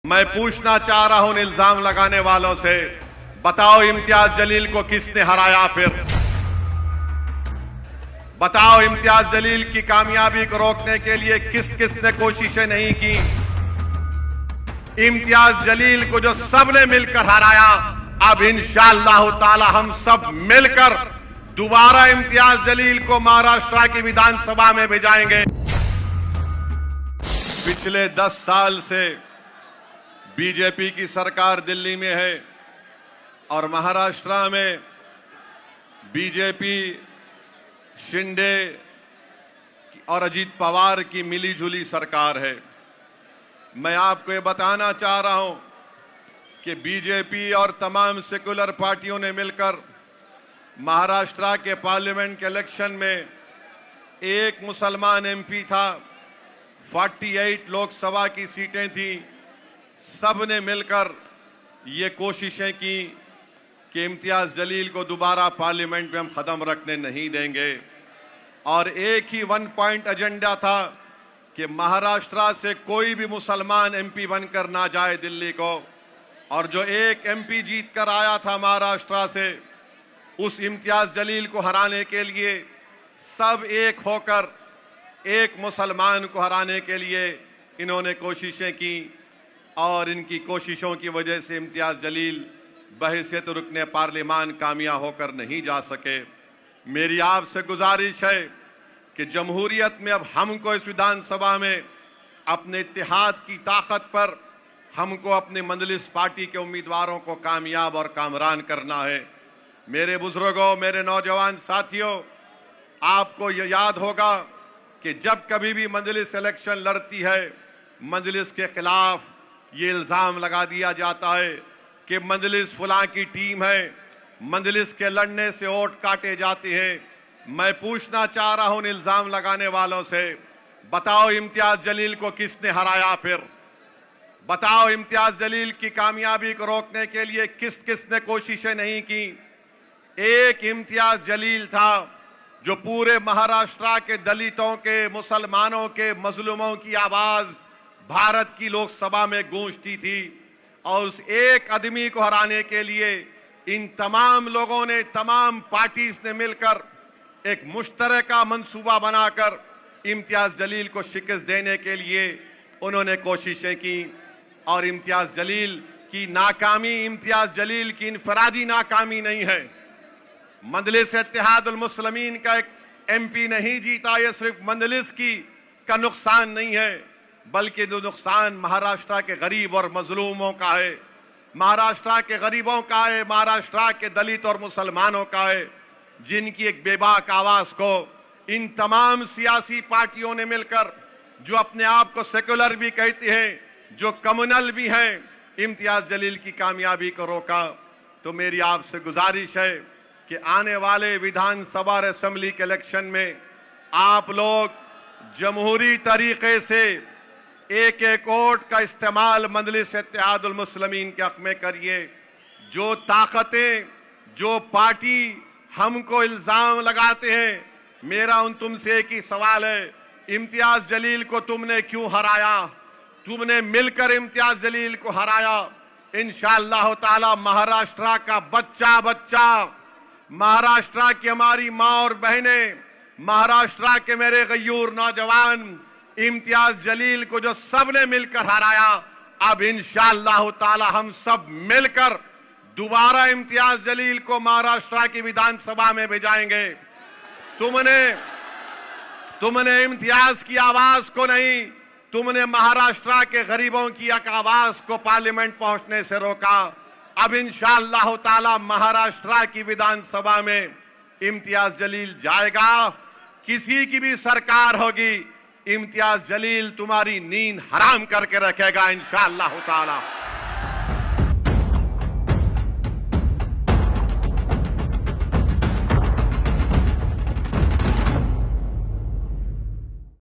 मैं पूछना चाह रहा हूं इल्जाम लगाने वालों से, बताओ इम्तियाज जलील को किसने हराया? फिर बताओ इम्तियाज जलील की कामयाबी को रोकने के लिए किस किस ने कोशिशें नहीं की? इम्तियाज जलील को जो सबने मिलकर हराया, अब इंशाअल्लाह ताला हम सब मिलकर दोबारा इम्तियाज जलील को महाराष्ट्र की विधानसभा में भेजाएंगे। पिछले 10 साल से बीजेपी की सरकार दिल्ली में है और महाराष्ट्र में बीजेपी शिंदे और अजीत पवार की मिलीजुली सरकार है। मैं आपको ये बताना चाह रहा हूं कि बीजेपी और तमाम सेकुलर पार्टियों ने मिलकर महाराष्ट्र के पार्लियामेंट के इलेक्शन में एक मुसलमान एमपी था, 48 लोकसभा की सीटें थी। सब ने मिलकर ये कोशिशें की कि इम्तियाज जलील को दोबारा पार्लियामेंट में हम कदम रखने नहीं देंगे और एक ही 1 पॉइंट एजेंडा था कि महाराष्ट्र से कोई भी मुसलमान एमपी बनकर ना जाए दिल्ली को। और जो एक एमपी जीत कर आया था महाराष्ट्र से, उस इम्तियाज जलील को हराने के लिए सब एक होकर एक मुसलमान को हराने के लिए इन्होंने कोशिशें की और इनकी कोशिशों की वजह से इम्तियाज जलील बहैसियत रुकने पार्लियामान कामयाब होकर नहीं जा सके। मेरी आपसे गुजारिश है कि जमहूरियत में अब हमको इस विधानसभा में अपने इत्तेहाद की ताकत पर हमको अपने मंजलिस पार्टी के उम्मीदवारों को कामयाब और कामरान करना है। मेरे बुजुर्गों, मेरे नौजवान साथियों, आपको ये याद होगा कि जब कभी भी मंजलिस इलेक्शन लड़ती है, मंजलिस के खिलाफ ये इल्जाम लगा दिया जाता है कि मंजलिस फलां की टीम है, मंजलिस के लड़ने से वोट काटे जाते हैं। मैं पूछना चाह रहा हूं इल्जाम लगाने वालों से, बताओ इम्तियाज जलील को किसने हराया? फिर बताओ इम्तियाज जलील की कामयाबी को रोकने के लिए किस किस ने कोशिशें नहीं की? एक इम्तियाज जलील था जो पूरे महाराष्ट्र के दलितों के, मुसलमानों के, मजलूमों की आवाज भारत की लोकसभा में गूंजती थी और उस एक आदमी को हराने के लिए इन तमाम लोगों ने, तमाम पार्टीज ने मिलकर एक मुश्तरका मंसूबा बनाकर इम्तियाज जलील को शिकस्त देने के लिए उन्होंने कोशिशें की। और इम्तियाज जलील की नाकामी इम्तियाज जलील की इनफरादी नाकामी नहीं है। मंजलिस इत्तेहादुल मुस्लिमीन का एक एमपी नहीं जीता, ये सिर्फ मंजलिस का नुकसान नहीं है, बल्कि जो नुकसान महाराष्ट्र के गरीब और मजलूमों का है, महाराष्ट्र के गरीबों का है, महाराष्ट्र के दलित और मुसलमानों का है, जिनकी एक बेबाक आवाज को इन तमाम सियासी पार्टियों ने मिलकर, जो अपने आप को सेकुलर भी कहते हैं, जो कम्युनल भी हैं, इम्तियाज जलील की कामयाबी को रोका। तो मेरी आपसे गुजारिश है कि आने वाले विधानसभा और असेंबली के इलेक्शन में आप लोग जमहूरी तरीके से एक एक वोट का इस्तेमाल मंजलिस इत्तेहादुल मुस्लिमीन के हक में करिए। जो ताकतें, जो पार्टी हमको इल्जाम लगाते हैं, मेरा उन तुमसे एक ही सवाल है, इम्तियाज जलील को तुमने क्यों हराया? तुमने मिलकर इम्तियाज जलील को हराया। इंशाअल्लाह ताला महाराष्ट्र का बच्चा बच्चा, महाराष्ट्र की हमारी माँ और बहनें, महाराष्ट्र के मेरे गयूर नौजवान इम्तियाज जलील को जो सबने मिलकर हराया, अब इंशाअल्लाह ताला हम सब मिलकर दोबारा इम्तियाज जलील को महाराष्ट्र की विधानसभा में भेजाएंगे। तुमने इम्तियाज की आवाज को नहीं, तुमने महाराष्ट्र के गरीबों की एक आवाज को पार्लियामेंट पहुंचने से रोका। अब इंशाअल्लाह ताला महाराष्ट्र की विधानसभा में इम्तियाज जलील जाएगा। किसी की भी सरकार होगी, इम्तियाज जलील तुम्हारी नींद हराम करके रखेगा इंशाअल्लाह ताला।